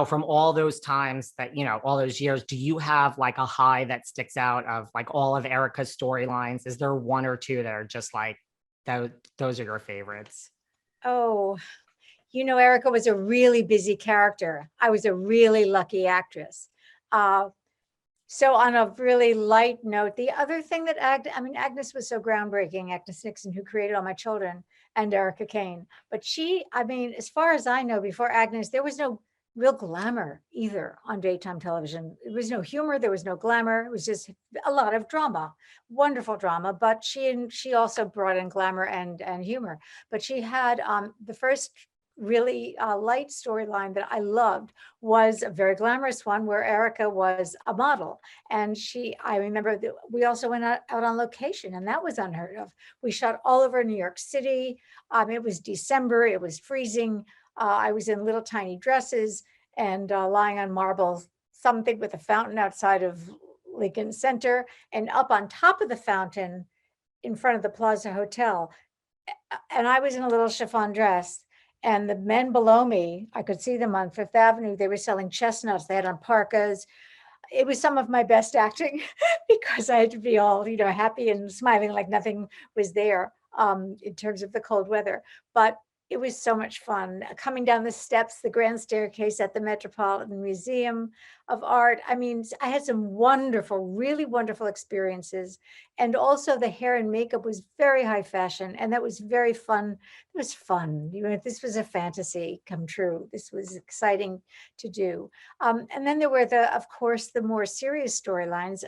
from all those times that, all those years, do you have like a high that sticks out of like all of Erica's storylines? Is there one or two that are just like, those are your favorites? Oh, Erica was a really busy character. I was a really lucky actress. Uh, so on a really light note, the other thing that Agnes was so groundbreaking, Agnes Nixon, who created All My Children, and Erica Kane. But as far as I know, before Agnes, there was no real glamour either on daytime television. There was no humor, there was no glamour. It was just a lot of drama, wonderful drama. But she also brought in glamour and humor. But she had the first really light storyline that I loved was a very glamorous one where Erica was a model. And I remember that we also went out on location, and that was unheard of. We shot all over New York City. It was December, it was freezing. I was in little tiny dresses and lying on marble, something with a fountain outside of Lincoln Center, and up on top of the fountain in front of the Plaza Hotel. And I was in a little chiffon dress. And the men below me, I could see them on Fifth Avenue. They were selling chestnuts. They had on parkas. It was some of my best acting because I had to be all, happy and smiling like nothing was there in terms of the cold weather. But it was so much fun coming down the steps, the grand staircase at the Metropolitan Museum of Art. I mean, I had some wonderful, really wonderful experiences. And also the hair and makeup was very high fashion. And that was very fun. It was fun. This was a fantasy come true. This was exciting to do. And then there were of course, the more serious storylines,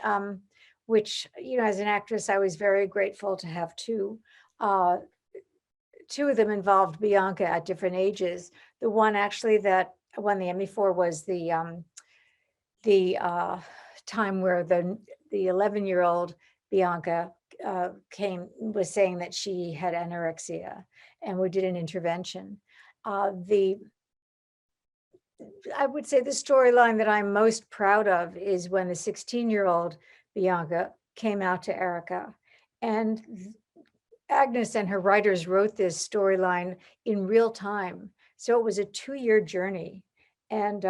which, as an actress, I was very grateful to have two of them involved Bianca at different ages. The one actually that I won the Emmy for was the time where the 11-year-old Bianca was saying that she had anorexia, and we did an intervention. I would say the storyline that I'm most proud of is when the 16-year-old Bianca came out to Erica, and Agnes and her writers wrote this storyline in real time. So it was a 2-year journey, and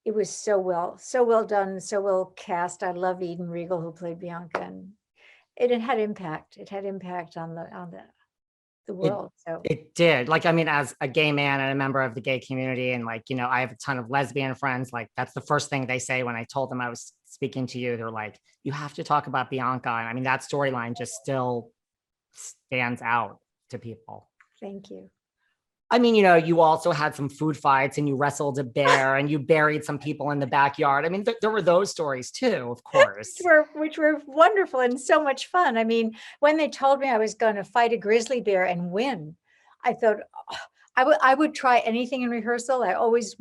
it was so well done, so well cast. I love Eden Regal, who played Bianca, and it had impact. It had impact on the world. It did. Like, I mean, as a gay man and a member of the gay community, and like, I have a ton of lesbian friends. Like, that's the first thing they say when I told them I was speaking to you. They're like, you have to talk about Bianca. And I mean, that storyline just still stands out to people. Thank you. I mean, you also had some food fights, and you wrestled a bear, and you buried some people in the backyard. I mean, there were those stories too, of course. which were wonderful and so much fun. I mean, when they told me I was going to fight a grizzly bear and win, I thought, I would try anything in rehearsal. I always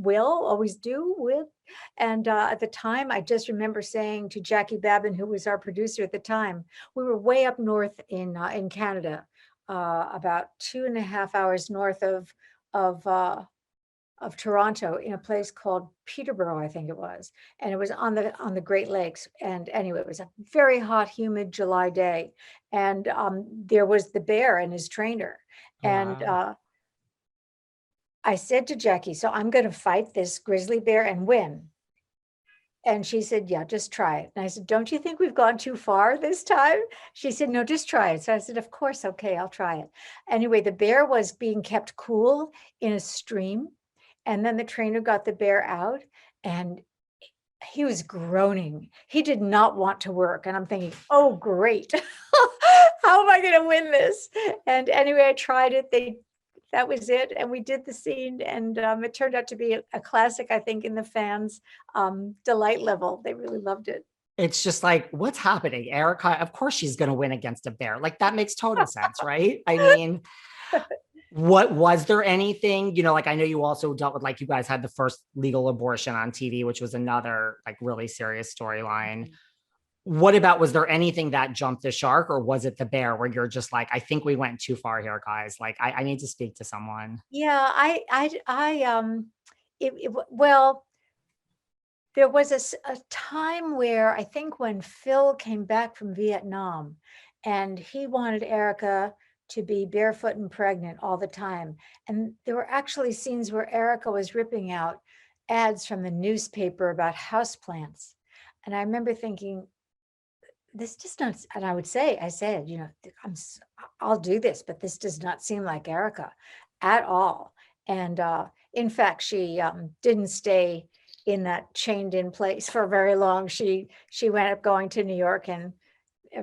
do. And at the time, I just remember saying to Jackie Babin, who was our producer at the time, we were way up north in Canada, about 2.5 hours north of Toronto, in a place called Peterborough, I think it was, and it was on the Great Lakes. And anyway, it was a very hot, humid July day, and there was the bear and his trainer, and I said to Jackie, so I'm going to fight this grizzly bear and win. And she said, yeah, just try it. And I said, don't you think we've gone too far this time? She said, no, just try it. So I said, of course, okay, I'll try it. Anyway, the bear was being kept cool in a stream. And then the trainer got the bear out, and he was groaning. He did not want to work. And I'm thinking, oh, great. How am I going to win this? And anyway, I tried it. That was it. And we did the scene, and it turned out to be a classic, I think, in the fans' delight level. They really loved it. It's just like, what's happening? Erica, of course she's going to win against a bear. Like, that makes total sense, right? I mean, what was there anything, like, I know you also dealt with, like, you guys had the first legal abortion on TV, which was another like really serious storyline. Was there anything that jumped the shark, or was it the bear where you're just like, I think we went too far here, guys? Like, I need to speak to someone. Yeah, well, there was a time where I think when Phil came back from Vietnam, and he wanted Erica to be barefoot and pregnant all the time. And there were actually scenes where Erica was ripping out ads from the newspaper about houseplants. And I remember thinking, this does not, and I said, I'll do this, but this does not seem like Erica at all. And in fact, she didn't stay in that chained in place for very long. She went up going to New York and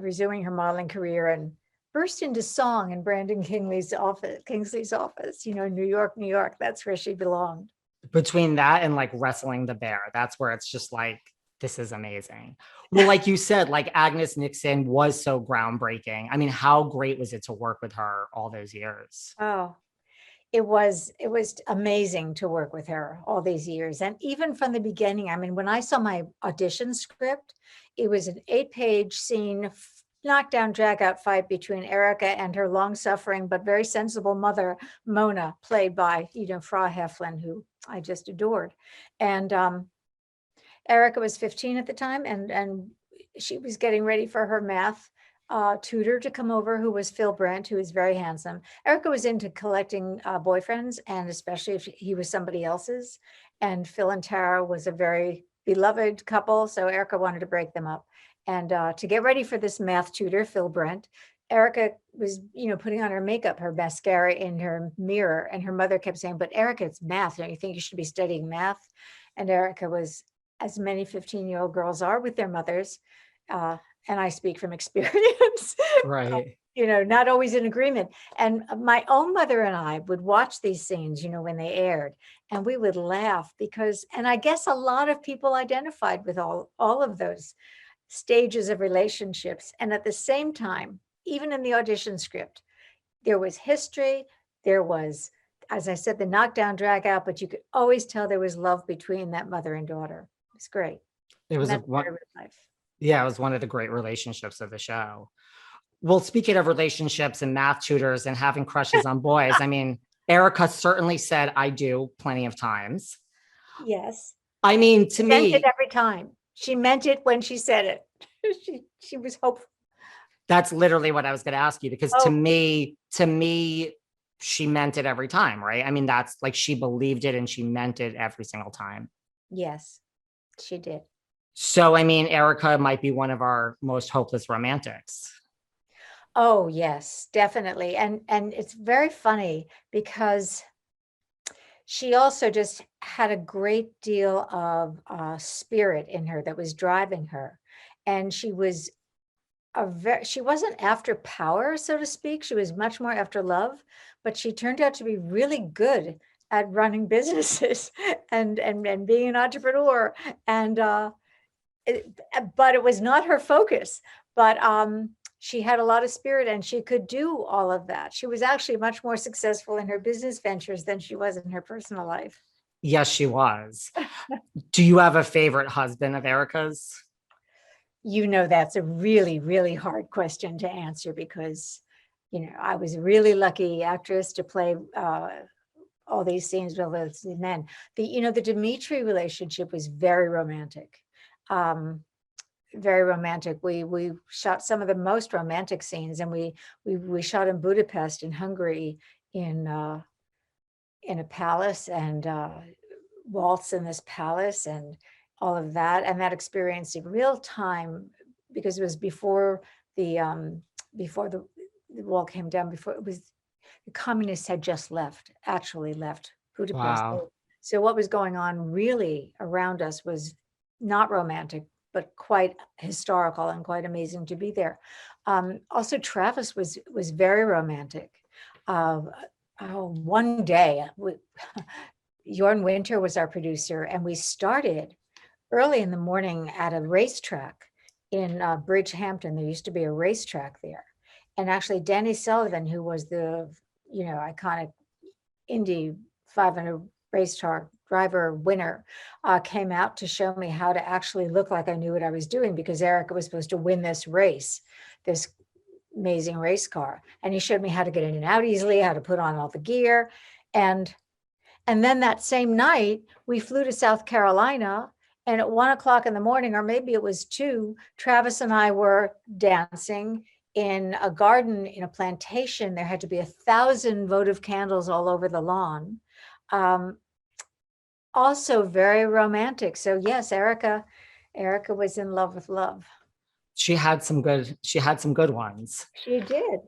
resuming her modeling career and burst into song in Brandon Kingsley's office, New York, New York. That's where she belonged. Between that and like wrestling the bear, that's where it's just like, this is amazing. Well, like you said, like Agnes Nixon was so groundbreaking. I mean, how great was it to work with her all those years? Oh, it was amazing to work with her all these years. And even from the beginning, I mean, when I saw my audition script, it was an 8-page scene, knockdown, drag out fight between Erica and her long suffering, but very sensible mother, Mona, played by, Frau Heflin, who I just adored. And Erica was 15 at the time, and she was getting ready for her math tutor to come over, who was Phil Brent, who is very handsome. Erica was into collecting boyfriends, and especially if he was somebody else's. And Phil and Tara was a very beloved couple, so Erica wanted to break them up. And to get ready for this math tutor, Phil Brent, Erica was, putting on her makeup, her mascara in her mirror, and her mother kept saying, "But Erica, it's math. Don't you think you should be studying math?" And Erica was, as many 15-year-old girls are with their mothers, and I speak from experience, Right. not always in agreement. And my own mother and I would watch these scenes, when they aired, and we would laugh because, and I guess a lot of people identified with all of those stages of relationships. And at the same time, even in the audition script, there was history, there was, as I said, the knockdown, drag out, but you could always tell there was love between that mother and daughter. It's great. It And was that's part of her life. yeah, it was one of the great relationships of the show. Well, speaking of relationships and math tutors and having crushes on boys, I mean, Erica certainly said I do plenty of times. Yes. I mean, to She meant it me, every time. She meant it when she said it. she was hopeful. that's literally what I was going to ask you, because Oh, to me, she meant it every time, right? I mean, that's like she believed it and she meant it every single time. yes, she did. So, I mean, Erica might be one of our most hopeless romantics. Oh, yes, definitely. And it's very funny because she also just had a great deal of spirit in her that was driving her. And she was she wasn't after power, so to speak. She was much more after love, but she turned out to be really good at running businesses and being an entrepreneur. And but it was not her focus. But she had a lot of spirit and she could do all of that. She was actually much more successful in her business ventures than she was in her personal life. Yes, she was. Do you have a favorite husband of Erica's? That's a really, really hard question to answer because, I was a really lucky actress to play all these scenes with those men. The Dimitri relationship was very romantic. Very romantic. We shot some of the most romantic scenes, and we shot in Budapest in Hungary in a palace and waltz in this palace and all of that, and that experience in real time, because it was before the wall came down, before it was the communists had just actually left Budapest. Wow. So what was going on really around us was not romantic, but quite historical and quite amazing to be there. Also, Travis was very romantic. One day, Jorn Winter was our producer, and we started early in the morning at a racetrack in Bridgehampton. There used to be a racetrack there. And actually, Danny Sullivan, who was the iconic Indy 500 race car driver winner, came out to show me how to actually look like I knew what I was doing, because Erica was supposed to win this race, this amazing race car. And he showed me how to get in and out easily, how to put on all the gear. And then that same night, we flew to South Carolina. And at 1:00 in the morning, or maybe it was 2, Travis and I were dancing in a garden in a plantation. There had to be 1,000 votive candles all over the lawn. also very romantic. So yes, Erica was in love with love. She had some good ones. She did.